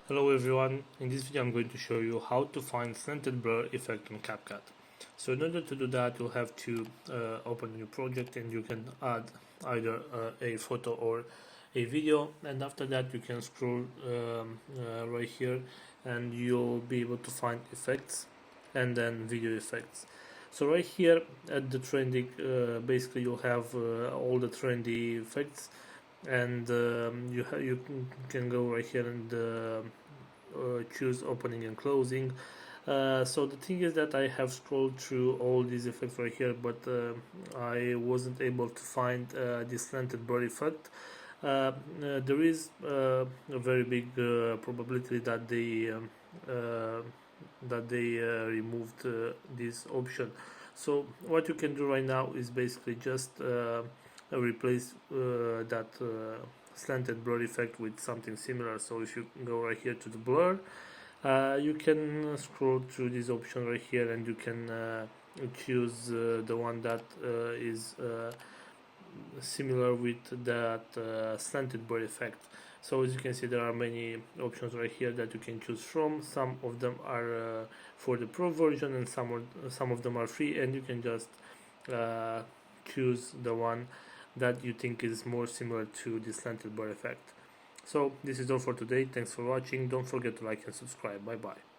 Hello everyone, in this video I'm going to show you how to find slanted blur effect on Capcut. So in order to do that you'll have to open a new project and you can add either a photo or a video, and after that you can scroll right here and you'll be able to find effects and then video effects. So right here at the trending, basically you'll have all the trendy effects, and you can go right here and choose opening and closing. So the thing is that I have scrolled through all these effects right here, but I wasn't able to find this slanted blur effect. There is a very big probability that they removed this option. So what you can do right now is basically just replace that slanted blur effect with something similar. So if you go right here to the blur, you can scroll through this option right here and you can choose the one that is similar with that slanted blur effect. So as you can see, there are many options right here that you can choose from. Some of them are for the pro version and some of them are free, and you can just choose the one that you think is more similar to the slanted blur effect. So this is all for today. Thanks for watching. Don't forget to like and subscribe. Bye bye.